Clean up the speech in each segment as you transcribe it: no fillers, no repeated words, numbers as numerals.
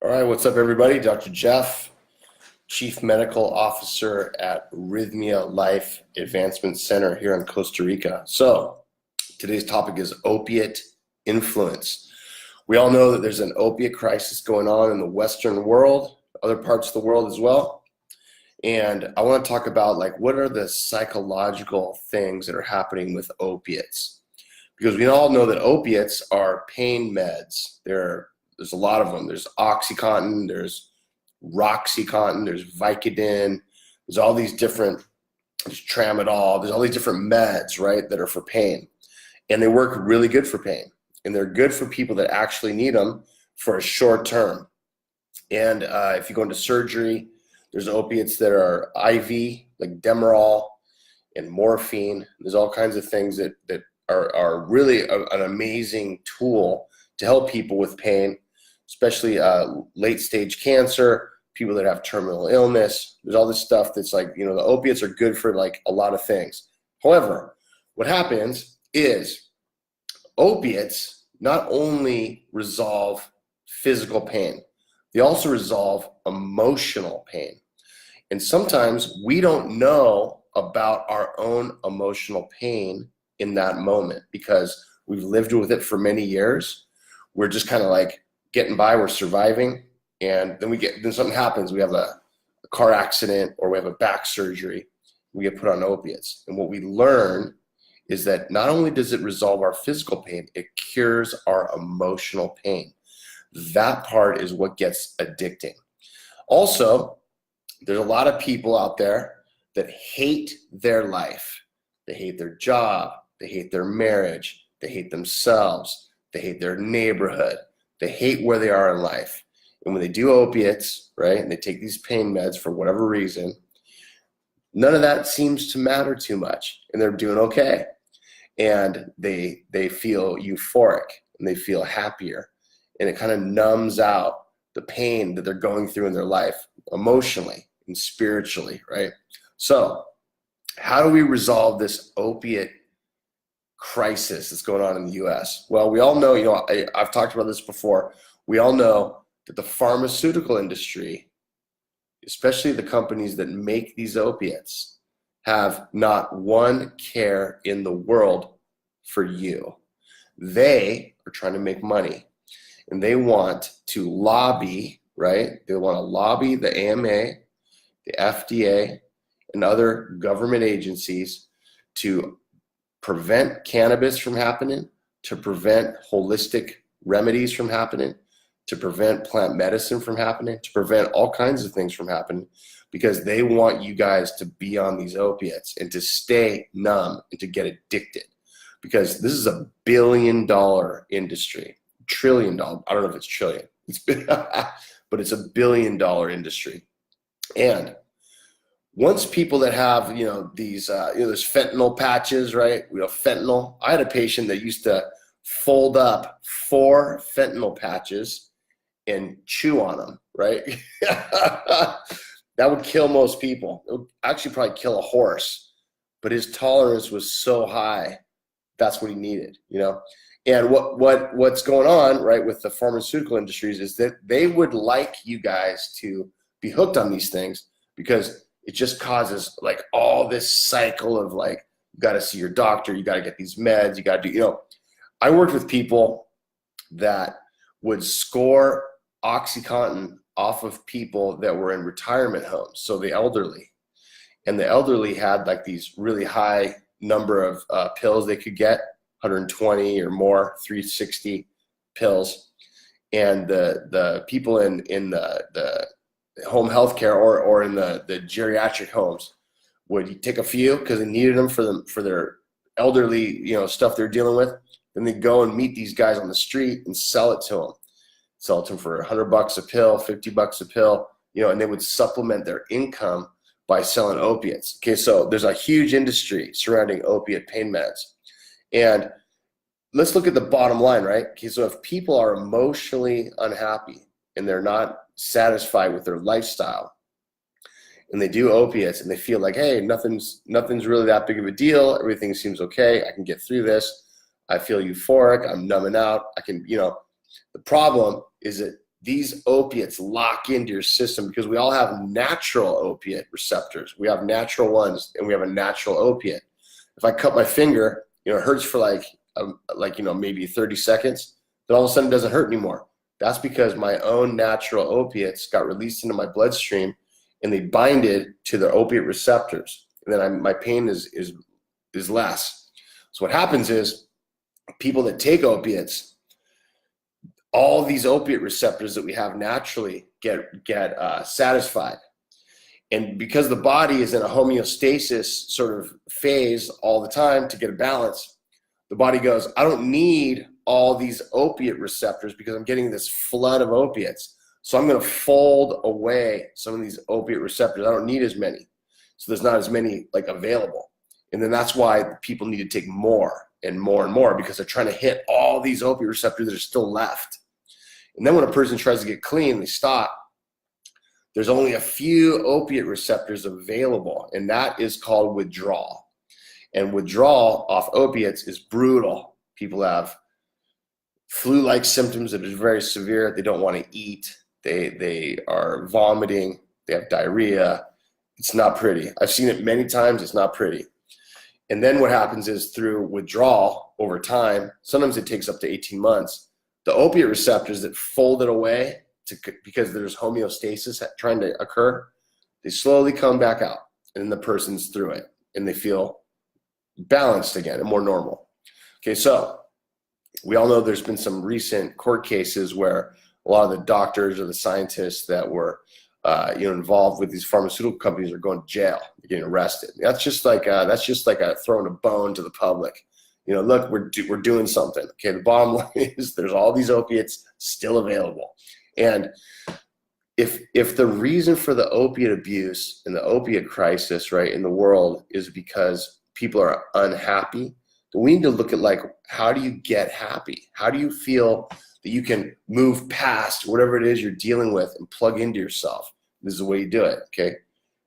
All right, what's up, everybody? Dr. Jeff, Chief Medical Officer at Rythmia Life Advancement Center here in Costa Rica. So, today's topic is opiate influence. We all know that there's an opiate crisis going on in the Western world, other parts of the world as well. And I want to talk about what are the psychological things that are happening with opiates? Because we all know that opiates are pain meds. There's a lot of them. There's OxyContin, there's Roxycontin, there's Vicodin, there's all these different, there's Tramadol, there's all these different meds, right, that are for pain. And they work really good for pain. And they're good for people that actually need them for a short term. And if you go into surgery, there's opiates that are IV, like Demerol and morphine. There's all kinds of things that are really an amazing tool to help people with pain, especially late stage cancer, people that have terminal illness. There's all this stuff that's the opiates are good for a lot of things. However, what happens is opiates not only resolve physical pain, they also resolve emotional pain. And sometimes we don't know about our own emotional pain in that moment because we've lived with it for many years. We're just kind of getting by, we're surviving, and then something happens. We have a car accident or we have a back surgery, we get put on opiates. And what we learn is that not only does it resolve our physical pain, it cures our emotional pain. That part is what gets addicting. Also, there's a lot of people out there that hate their life. They hate their job, they hate their marriage, they hate themselves, they hate their neighborhood. They hate where they are in life. And when they do opiates, right, and they take these pain meds for whatever reason, none of that seems to matter too much. And they're doing okay. And they feel euphoric and they feel happier. And it kind of numbs out the pain that they're going through in their life emotionally and spiritually, right? So how do we resolve this opiate crisis that's going on in the US? Well, we all know, I've talked about this before. We all know that the pharmaceutical industry, especially the companies that make these opiates, have not one care in the world for you. They are trying to make money and they want to lobby, right? They want to lobby the AMA, the FDA, and other government agencies to prevent cannabis from happening, to prevent holistic remedies from happening, to prevent plant medicine from happening, to prevent all kinds of things from happening, because they want you guys to be on these opiates and to stay numb and to get addicted. Because this is $1 billion industry, $1 trillion. I don't know if it's trillion, but it's $1 billion industry. And once people that have, these, there's fentanyl patches, right? Fentanyl. I had a patient that used to fold up 4 fentanyl patches and chew on them, right? That would kill most people. It would actually probably kill a horse, but his tolerance was so high. That's what he needed, And what's going on, right, with the pharmaceutical industries is that they would like you guys to be hooked on these things because it just causes all this cycle of you got to see your doctor, you got to get these meds, you got to do, I worked with people that would score OxyContin off of people that were in retirement homes, so the elderly. And the elderly had these really high number of pills they could get, 120 or more, 360 pills. And the people in the home health care or in the geriatric homes would take a few because they needed them for their elderly stuff they're dealing with. Then they'd go and meet these guys on the street and sell it to them for $100 a pill, $50 a pill, and they would supplement their income by selling opiates. Okay, so there's a huge industry surrounding opiate pain meds. And let's look at the bottom line, right? Okay, so if people are emotionally unhappy and they're not satisfied with their lifestyle and they do opiates and they feel hey, nothing's really that big of a deal, everything seems okay, I can get through this, I feel euphoric, I'm numbing out, I can, the problem is that these opiates lock into your system because we all have natural opiate receptors. We have natural ones and we have a natural opiate. If I cut my finger, it hurts for maybe 30 seconds, then all of a sudden it doesn't hurt anymore. That's because my own natural opiates got released into my bloodstream and they binded to the opiate receptors. And then my pain is less. So what happens is people that take opiates, all these opiate receptors that we have naturally get satisfied. And because the body is in a homeostasis sort of phase all the time to get a balance, the body goes, I don't need all these opiate receptors because I'm getting this flood of opiates. So I'm going to fold away some of these opiate receptors. I don't need as many. So there's not as many available. And then that's why people need to take more and more and more, because they're trying to hit all these opiate receptors that are still left. And then when a person tries to get clean, they stop. There's only a few opiate receptors available, and that is called withdrawal. And withdrawal off opiates is brutal. People have flu-like symptoms that are very severe. They don't want to eat. They are vomiting. They have diarrhea. It's not pretty. I've seen it many times. It's not pretty. And then what happens is through withdrawal over time, sometimes it takes up to 18 months, the opiate receptors that folded away because there's homeostasis trying to occur, they slowly come back out, and then the person's through it and they feel balanced again and more normal. Okay, so we all know there's been some recent court cases where a lot of the doctors or the scientists that were involved with these pharmaceutical companies are going to jail, they're getting arrested. That's just like throwing a bone to the public. Look, we're doing something. Okay, the bottom line is there's all these opiates still available. And if the reason for the opiate abuse and the opiate crisis, right, in the world is because people are unhappy, then we need to look at how do you get happy? How do you feel that you can move past whatever it is you're dealing with and plug into yourself? This is the way you do it, okay?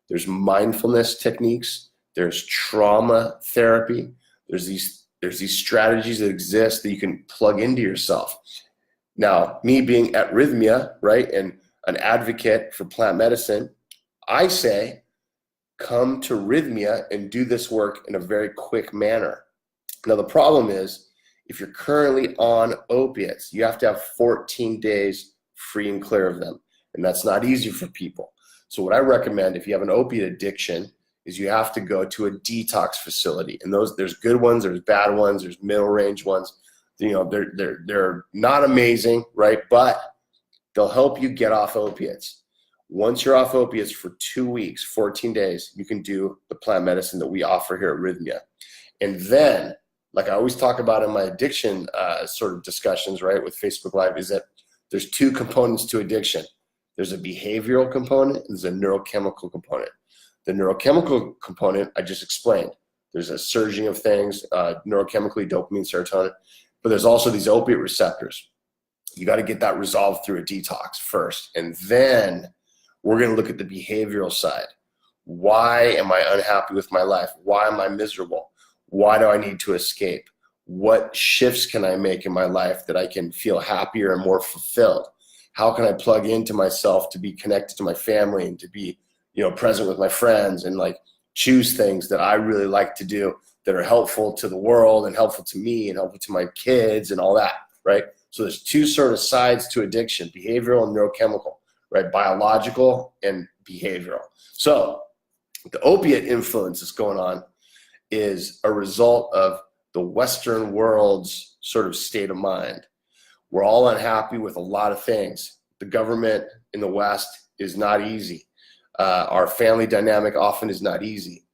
There's mindfulness techniques. There's trauma therapy. There's these strategies that exist that you can plug into yourself. Now, me being at Rythmia, right, and an advocate for plant medicine, I say, come to Rythmia and do this work in a very quick manner. Now, the problem is, if you're currently on opiates, you have to have 14 days free and clear of them. And that's not easy for people. So what I recommend if you have an opiate addiction is you have to go to a detox facility. And there's good ones, there's bad ones, there's middle range ones. They're not amazing, right? But they'll help you get off opiates. Once you're off opiates for 2 weeks, 14 days, you can do the plant medicine that we offer here at Rythmia. And then, like I always talk about in my addiction sort of discussions, right, with Facebook Live, is that there's two components to addiction. There's a behavioral component and there's a neurochemical component. The neurochemical component I just explained. There's a surging of things, neurochemically, dopamine, serotonin, but there's also these opiate receptors. You got to get that resolved through a detox first. And then we're going to look at the behavioral side. Why am I unhappy with my life? Why am I miserable? Why do I need to escape? What shifts can I make in my life that I can feel happier and more fulfilled? How can I plug into myself to be connected to my family and to be, present with my friends and choose things that I really like to do that are helpful to the world and helpful to me and helpful to my kids and all that, right? So there's two sort of sides to addiction, behavioral and neurochemical, right? Biological and behavioral. So the opiate influence that's going on is a result of the Western world's sort of state of mind. We're all unhappy with a lot of things. The government in the West is not easy. Our family dynamic often is not easy.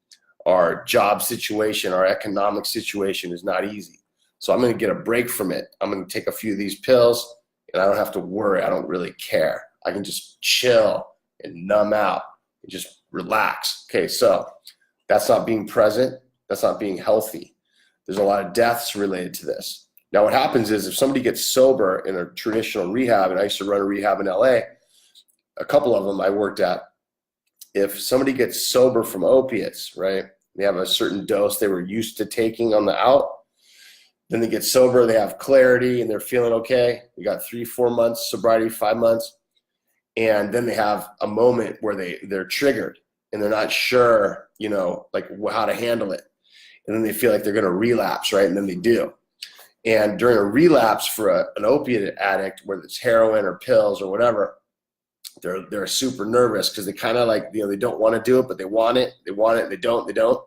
Our job situation, our economic situation is not easy. So I'm going to get a break from it. I'm going to take a few of these pills and I don't have to worry. I don't really care. I can just chill and numb out and just relax. Okay, so that's not being present. That's not being healthy. There's a lot of deaths related to this. Now what happens is if somebody gets sober in a traditional rehab, and I used to run a rehab in LA, a couple of them I worked at, if somebody gets sober from opiates, right, they have a certain dose they were used to taking on the out, then they get sober, they have clarity and they're feeling okay. We got 3-4 months sobriety, 5 months. And then they have a moment where they're triggered and they're not sure, like how to handle it. And then they feel like they're going to relapse, right? And then they do. And during a relapse for an opiate addict, whether it's heroin or pills or whatever, they're super nervous because they kind of like, they don't want to do it, but they want it, and they don't.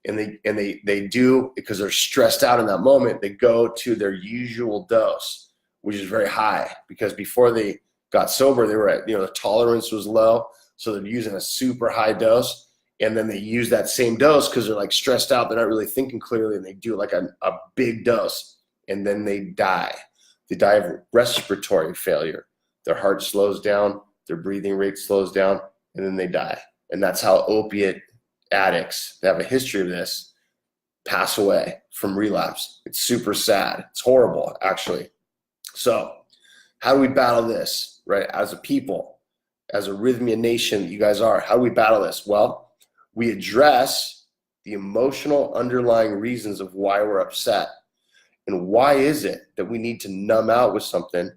And they do because they're stressed out in that moment. They go to their usual dose, which is very high, because before they got sober, they were at, the tolerance was low. So they're using a super high dose, and then they use that same dose because they're like stressed out. They're not really thinking clearly, and they do like a big dose, and then they die. They die of respiratory failure. Their heart slows down, their breathing rate slows down, and then they die. And that's how opiate addicts that have a history of this pass away from relapse. It's super sad. It's horrible, actually. So how do we battle this, right? As a people, as a Rythmia nation that you guys are, how do we battle this? Well, we address the emotional underlying reasons of why we're upset. And why is it that we need to numb out with something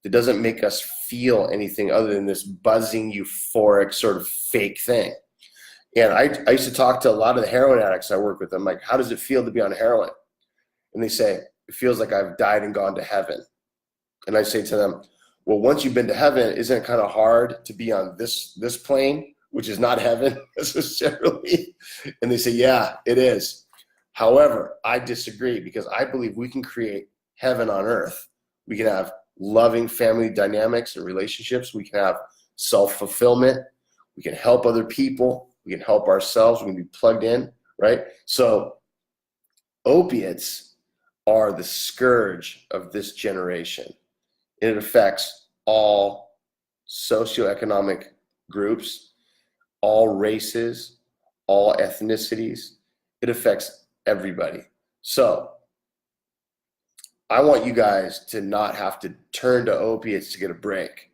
that doesn't make us feel anything other than this buzzing, euphoric sort of fake thing? And I used to talk to a lot of the heroin addicts I work with. I'm like, how does it feel to be on heroin? And they say, it feels like I've died and gone to heaven. And I say to them, well, once you've been to heaven, isn't it kind of hard to be on this plane, which is not heaven necessarily? And they say, yeah, it is. However, I disagree, because I believe we can create heaven on earth. We can have loving family dynamics and relationships. We can have self-fulfillment. We can help other people. We can help ourselves. We can be plugged in, right? So opiates are the scourge of this generation. It affects all socioeconomic groups, all races, all ethnicities. It affects everybody. So I want you guys to not have to turn to opiates to get a break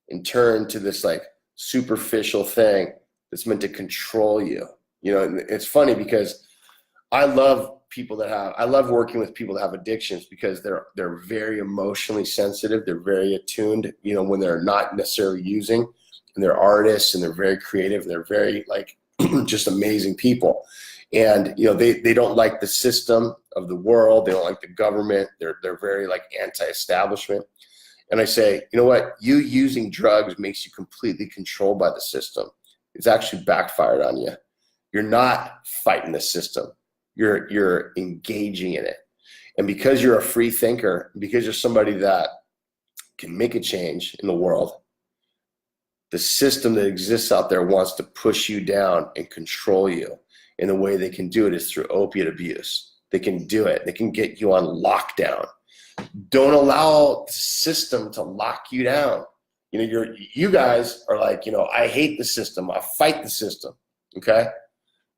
and turn to this like superficial thing that's meant to control you. And it's funny because I love working with people that have addictions, because they're very emotionally sensitive. They're very attuned, when they're not necessarily using, and they're artists and they're very creative. They're very like just amazing people. And, they don't like the system of the world. They don't like the government. They're very like anti-establishment. And I say, you know what? You using drugs makes you completely controlled by the system. It's actually backfired on you. You're not fighting the system. You're engaging in it. And because you're a free thinker, because you're somebody that can make a change in the world, the system that exists out there wants to push you down and control you. And the way they can do it is through opiate abuse. They can do it. They can get you on lockdown. Don't allow the system to lock you down. You guys are like, I hate the system. I fight the system. Okay?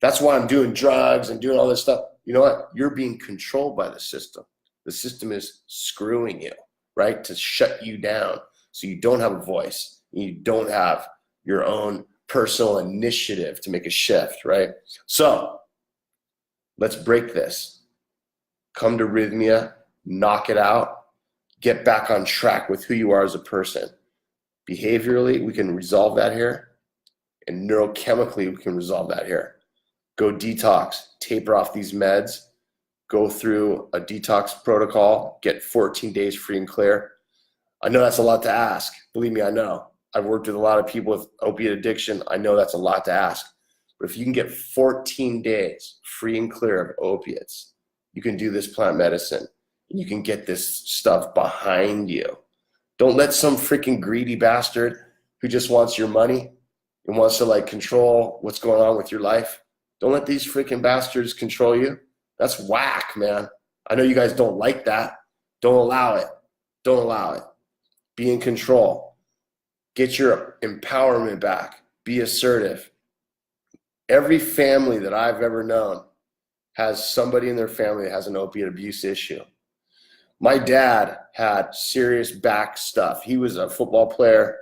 That's why I'm doing drugs and doing all this stuff. You know what? You're being controlled by the system. The system is screwing you, right? To shut you down so you don't have a voice. You don't have your own personal initiative to make a shift, right? So let's break this. Come to Rythmia, knock it out, get back on track with who you are as a person. Behaviorally, we can resolve that here, and neurochemically, we can resolve that here. Go detox, taper off these meds, go through a detox protocol, get 14 days free and clear. I know that's a lot to ask. Believe me, I know. I've worked with a lot of people with opiate addiction. I know that's a lot to ask. But if you can get 14 days free and clear of opiates, you can do this plant medicine. You can get this stuff behind you. Don't let some freaking greedy bastard who just wants your money and wants to like control what's going on with your life. Don't let these freaking bastards control you. That's whack, man. I know you guys don't like that. Don't allow it. Don't allow it. Be in control. Get your empowerment back. Be assertive. Every family that I've ever known has somebody in their family that has an opiate abuse issue. My dad had serious back stuff. He was a football player.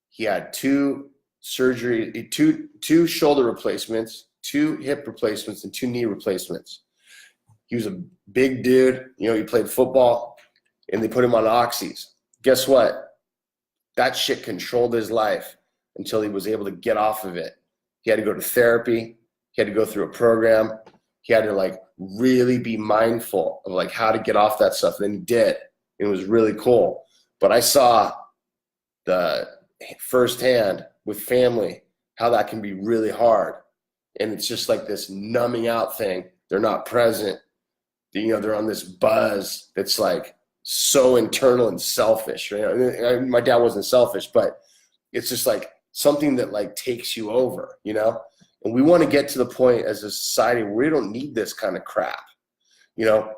He had two shoulder replacements, 2 hip replacements, and 2 knee replacements. He was a big dude. He played football, and they put him on oxys. Guess what? That shit controlled his life until he was able to get off of it. He had to go to therapy. He had to go through a program. He had to like really be mindful of like how to get off that stuff. And then he did. It was really cool. But I saw the firsthand with family how that can be really hard. And it's just like this numbing out thing. They're not present. You know, they're on this buzz that's like so internal and selfish. Right? My dad wasn't selfish, but it's just like something that like takes you over, you know? And we want to get to the point as a society where we don't need this kind of crap. You know,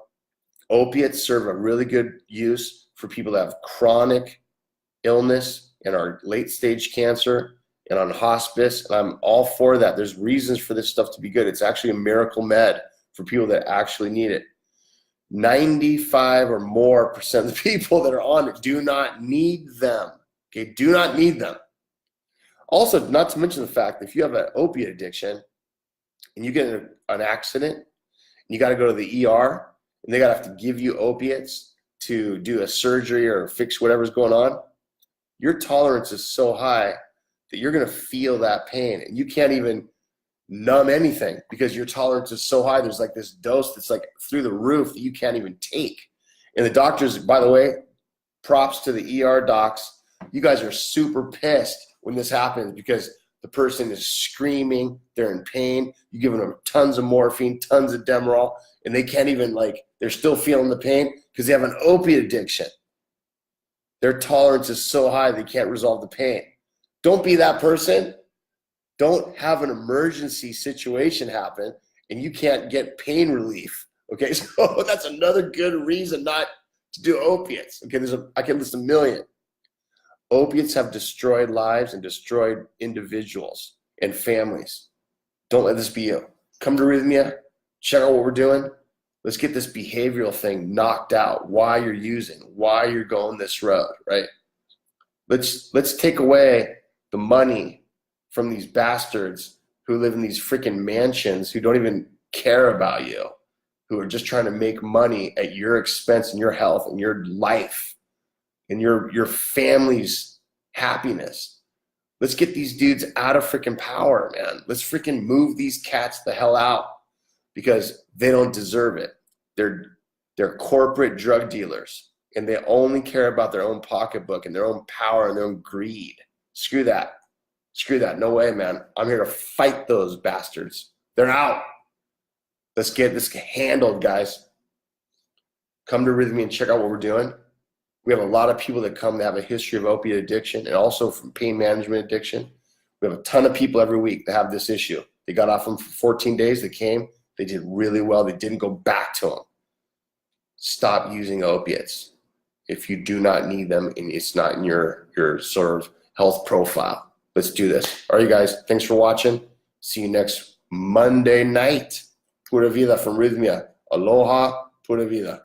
opiates serve a really good use for people that have chronic illness and are late stage cancer and on hospice. And I'm all for that. There's reasons for this stuff to be good. It's actually a miracle med for people that actually need it. 95 or more percent of the people that are on it do not need them. Okay, do not need them. Also, not to mention the fact that if you have an opiate addiction and you get in an accident, and you got to go to the ER and they got to have to give you opiates to do a surgery or fix whatever's going on, your tolerance is so high that you're going to feel that pain and you can't even numb anything because your tolerance is so high. There's like this dose that's like through the roof that you can't even take. And the doctors, by the way, props to the ER docs. You guys are super pissed when this happens because the person is screaming, they're in pain, you're giving them tons of morphine, tons of Demerol, and they can't even like, they're still feeling the pain because they have an opiate addiction. Their tolerance is so high they can't resolve the pain. Don't be that person. Don't have an emergency situation happen and you can't get pain relief. Okay, so that's another good reason not to do opiates. Okay, I can list a million. Opiates have destroyed lives and destroyed individuals and families. Don't let this be you. Come to Rythmia, check out what we're doing. Let's get this behavioral thing knocked out. Why you're using, why you're going this road, right? Let's take away the money from these bastards who live in these freaking mansions who don't even care about you, who are just trying to make money at your expense and your health and your life and your family's happiness. Let's get these dudes out of freaking power, man. Let's freaking move these cats the hell out because they don't deserve it. They're corporate drug dealers and they only care about their own pocketbook and their own power and their own greed. Screw that. Screw that. No way, man. I'm here to fight those bastards. They're out. Let's get this handled, guys. Come to Rythmia and check out what we're doing. We have a lot of people that come that have a history of opiate addiction and also from pain management addiction. We have a ton of people every week that have this issue. They got off them for 14 days. They came. They did really well. They didn't go back to them. Stop using opiates if you do not need them and it's not in your sort of health profile. Let's do this. All right, you guys. Thanks for watching. See you next Monday night. Pura vida from Rythmia. Aloha. Pura vida.